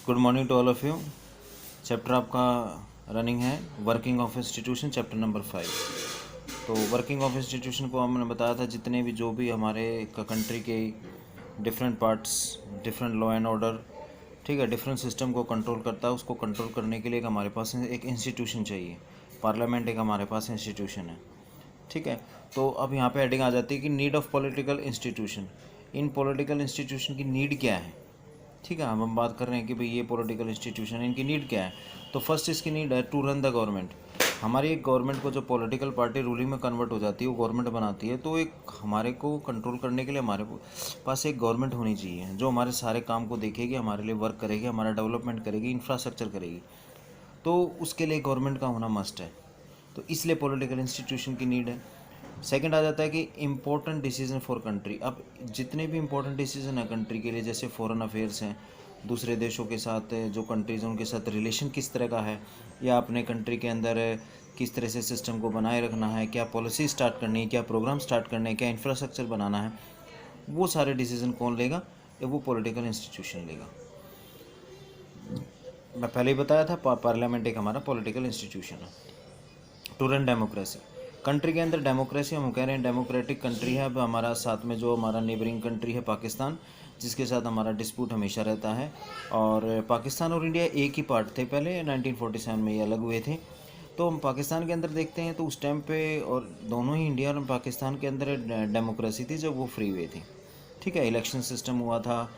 Good morning to all of you. Chapter आपका running है working of institution, chapter number 5। तो working of institution को हमने बताया था जितने भी जो भी हमारे कंट्री के different parts, different law and order, ठीक है, डिफरेंट सिस्टम को कंट्रोल करता है। उसको कंट्रोल करने के लिए एक हमारे पास एक इंस्टीट्यूशन चाहिए। पार्लियामेंट एक हमारे पास इंस्टीट्यूशन है, ठीक है। तो अब यहाँ पे हेडिंग आ जाती है कि need of political institution. In political institution की नीड क्या है, ठीक है। हम बात कर रहे हैं कि भाई ये पॉलिटिकल इंस्टीट्यूशन है, इनकी नीड क्या है। तो फर्स्ट इसकी नीड है टू रन द गवर्नमेंट। हमारी एक गवर्नमेंट को जो पॉलिटिकल पार्टी रूलिंग में कन्वर्ट हो जाती है, वो गवर्नमेंट बनाती है, तो एक हमारे को कंट्रोल करने के लिए हमारे पास एक गवर्नमेंट होनी चाहिए जो हमारे सारे काम को देखेगी, हमारे लिए वर्क करेगी, हमारा डेवलपमेंट करेगी, इंफ्रास्ट्रक्चर करेगी। तो उसके लिए गवर्नमेंट का होना मस्ट है, तो इसलिए पॉलिटिकल इंस्टीट्यूशन की नीड है। सेकंड आ जाता है कि इम्पोर्टेंट डिसीजन फॉर कंट्री। अब जितने भी इम्पोर्टेंट डिसीजन है कंट्री के लिए, जैसे फॉरेन अफेयर्स हैं, दूसरे देशों के साथ जो कंट्रीज़ हैं उनके साथ रिलेशन किस तरह का है, या अपने कंट्री के अंदर किस तरह से सिस्टम को बनाए रखना है, क्या पॉलिसी स्टार्ट करनी है, क्या प्रोग्राम स्टार्ट करने हैं, क्या इंफ्रास्ट्रक्चर बनाना है, वो सारे डिसीजन कौन लेगा? ये वो पॉलिटिकल इंस्टीट्यूशन लेगा। मैं पहले ही बताया था पार्लियामेंट एक हमारा पॉलिटिकल इंस्टीट्यूशन है। टू रन डेमोक्रेसी, कंट्री के अंदर डेमोक्रेसी, हम कह रहे हैं डेमोक्रेटिक कंट्री है। अब हमारा साथ में जो हमारा नेबरिंग कंट्री है पाकिस्तान, जिसके साथ हमारा डिस्प्यूट हमेशा रहता है। और पाकिस्तान और इंडिया एक ही पार्ट थे पहले, 1947 में ये अलग हुए थे। तो हम पाकिस्तान के अंदर देखते हैं तो उस टाइम पे, और दोनों ही इंडिया और पाकिस्तान के अंदर डेमोक्रेसी थी जब वो फ्री हुए थे, ठीक है। इलेक्शन सिस्टम हुआ था,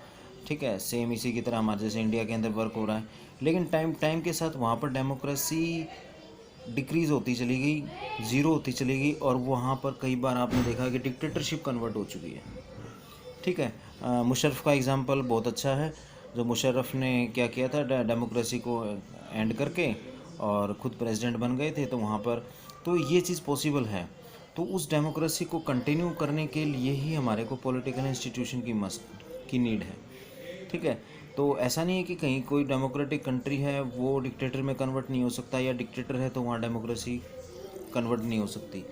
ठीक है, सेम इसी की तरह हमारे जैसे इंडिया के अंदर वर्क हो रहा है। लेकिन टाइम के साथ वहाँ पर डेमोक्रेसी डिक्रीज़ होती चली गई, ज़ीरो होती चली गई, और वहाँ पर कई बार आपने देखा कि डिक्टेटरशिप कन्वर्ट हो चुकी है, ठीक है। मुशर्रफ का एग्जांपल बहुत अच्छा है, जो मुशर्रफ ने क्या किया था, डेमोक्रेसी को एंड करके और ख़ुद प्रेसिडेंट बन गए थे। तो वहाँ पर तो ये चीज़ पॉसिबल है। तो उस डेमोक्रेसी को कंटिन्यू करने के लिए ही हमारे को पॉलिटिकल इंस्टीट्यूशन की नीड है, ठीक है। तो ऐसा नहीं है कि कहीं कोई डेमोक्रेटिक कंट्री है वो डिक्टेटर में कन्वर्ट नहीं हो सकता, या डिक्टेटर है तो वहाँ डेमोक्रेसी कन्वर्ट नहीं हो सकती।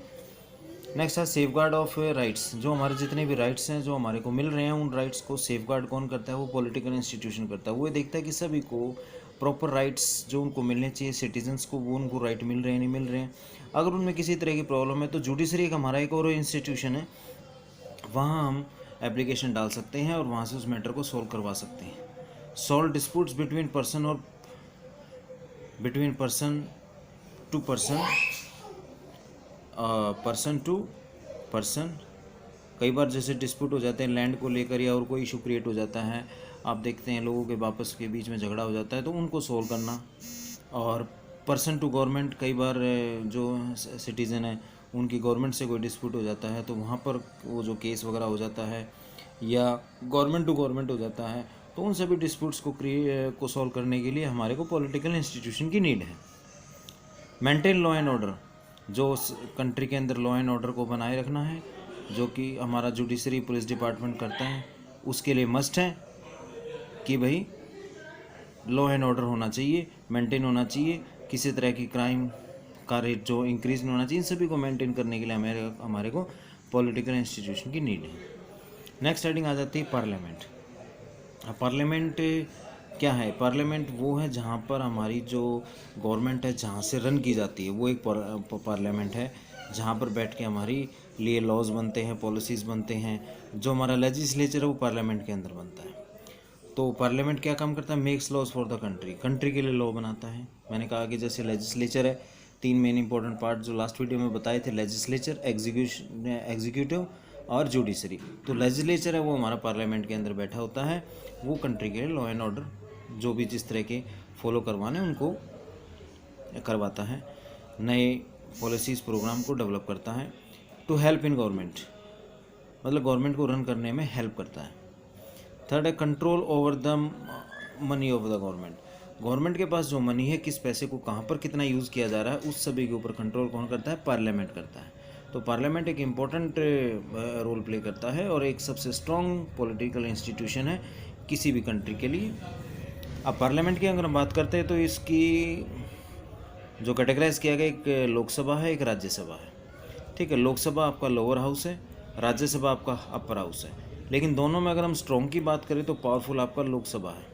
नेक्स्ट है सेफ गार्ड ऑफ राइट्स। जो हमारे जितने भी राइट्स हैं जो हमारे को मिल रहे हैं, उन राइट्स को सेफ गार्ड कौन करता है? वो पॉलिटिकल इंस्टीट्यूशन करता है। वो देखता है कि सभी को प्रॉपर राइट्स जो उनको मिलने चाहिए, सिटीजन्स को, वो उनको राइट मिल रहे हैं नहीं मिल रहे हैं। अगर उनमें किसी तरह की प्रॉब्लम है तो जुडिशरी एक हमारा एक और इंस्टीट्यूशन है, वहाँ हम एप्लीकेशन डाल सकते हैं और वहाँ से उस मैटर को सॉल्व करवा सकते हैं। Solve disputes between person to person, person to person. कई बार जैसे डिस्प्यूट हो जाते हैं लैंड को लेकर, या और कोई इशू क्रिएट हो जाता है, आप देखते हैं लोगों के आपस के बीच में झगड़ा हो जाता है, तो उनको सॉल्व करना। और पर्सन टू गवर्नमेंट, कई बार जो सिटीज़न है उनकी गवर्नमेंट से कोई डिस्प्यूट हो जाता है, तो वहाँ पर वो जो केस वगैरह हो जाता है, या गवर्नमेंट टू गवर्नमेंट हो जाता है, तो उन सभी डिस्प्यूट्स को सॉल्व करने के लिए हमारे को पॉलिटिकल इंस्टीट्यूशन की नीड है। मेंटेन लॉ एंड ऑर्डर, जो कंट्री के अंदर लॉ एंड ऑर्डर को बनाए रखना है, जो कि हमारा जुडिशरी पुलिस डिपार्टमेंट करता है, उसके लिए मस्ट है कि भाई लॉ एंड ऑर्डर होना चाहिए, मेंटेन होना चाहिए, किसी तरह की क्राइम का रेट जो इंक्रीज नहीं होना चाहिए। इन सभी को मेंटेन करने के लिए हमारे को पॉलिटिकल इंस्टीट्यूशन की नीड है। नेक्स्ट हेडिंग आ जाती है पार्लियामेंट। पार्लियामेंट क्या है? पार्लियामेंट वो है जहाँ पर हमारी जो गवर्नमेंट है जहाँ से रन की जाती है, वो एक पार्लियामेंट है जहाँ पर बैठ के हमारी लिए लॉज बनते हैं, पॉलिसीज़ बनते हैं। जो हमारा लेजिस्लेचर है वो पार्लियामेंट के अंदर बनता है। तो पार्लियामेंट क्या काम करता है? Makes laws for the country, country के लिए लॉ बनाता है। मैंने कहा कि जैसे लेजिस्लेचर है, तीन मेन इंपॉर्टेंट पार्ट जो लास्ट वीडियो में बताए थे, लेजिस्लेचर, एग्जीक्यूटिव और जुडिशरी। तो लेजिस्लेचर है वो हमारा पार्लियामेंट के अंदर बैठा होता है, वो कंट्री के लॉ एंड ऑर्डर जो भी जिस तरह के फॉलो करवाने उनको करवाता है, नए पॉलिसीज़ प्रोग्राम को डेवलप करता है। टू हेल्प इन गवर्नमेंट, मतलब गवर्नमेंट को रन करने में हेल्प करता है। थर्ड है control over the money of the government. Government के पास जो मनी है, किस पैसे को कहाँ पर कितना यूज़ किया जा रहा है, उस सभी के ऊपर कंट्रोल कौन करता है? पार्लियामेंट करता है। तो पार्लियामेंट एक इम्पॉर्टेंट रोल प्ले करता है और एक सबसे स्ट्रॉन्ग पॉलिटिकल इंस्टीट्यूशन है किसी भी कंट्री के लिए। अब पार्लियामेंट की अगर हम बात करते हैं तो इसकी जो कैटेगराइज किया गया, एक लोकसभा है, एक राज्यसभा है, ठीक है। लोकसभा आपका लोअर हाउस है, राज्यसभा आपका अपर हाउस है। लेकिन दोनों में अगर हम स्ट्रॉन्ग की बात करें तो पावरफुल आपका लोकसभा है,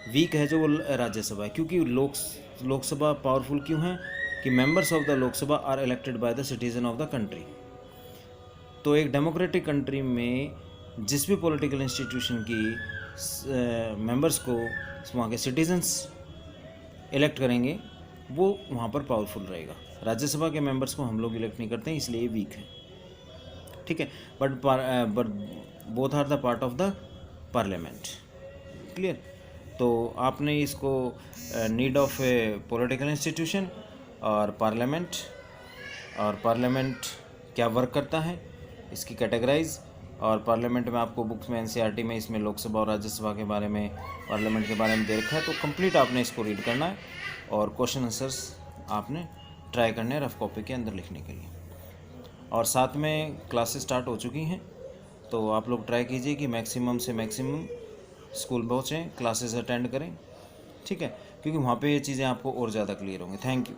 वीक है जो वो राज्यसभा है, क्योंकि लोकसभा पावरफुल क्यों है कि members of the Lok Sabha are elected by the citizen of the country. तो एक डेमोक्रेटिक कंट्री में जिस भी पॉलिटिकल इंस्टीट्यूशन की मेंबर्स को वहाँ के सिटीजन्स इलेक्ट करेंगे वो वहाँ पर पावरफुल रहेगा। राज्यसभा के मेंबर्स को हम लोग इलेक्ट नहीं करते हैं, इसलिए वीक है, ठीक है। But both are the part of the parliament, clear. तो आपने इसको need of a political institution और पार्लियामेंट क्या वर्क करता है इसकी कैटेगराइज, और पार्लियामेंट में आपको बुक्स में एनसीईआरटी में इसमें लोकसभा और राज्यसभा के बारे में, पार्लियामेंट के बारे में दे रखा है। तो कंप्लीट आपने इसको रीड करना है और क्वेश्चन आंसर्स आपने ट्राई करने हैं रफ कॉपी के अंदर लिखने के लिए। और साथ में क्लासेस स्टार्ट हो चुकी हैं, तो आप लोग ट्राई कीजिए कि मैक्सिमम से मैक्सिमम स्कूल पहुँचें, क्लासेस अटेंड करें, ठीक है, क्योंकि वहाँ पे ये चीज़ें आपको और ज़्यादा क्लियर होंगी। Thank you.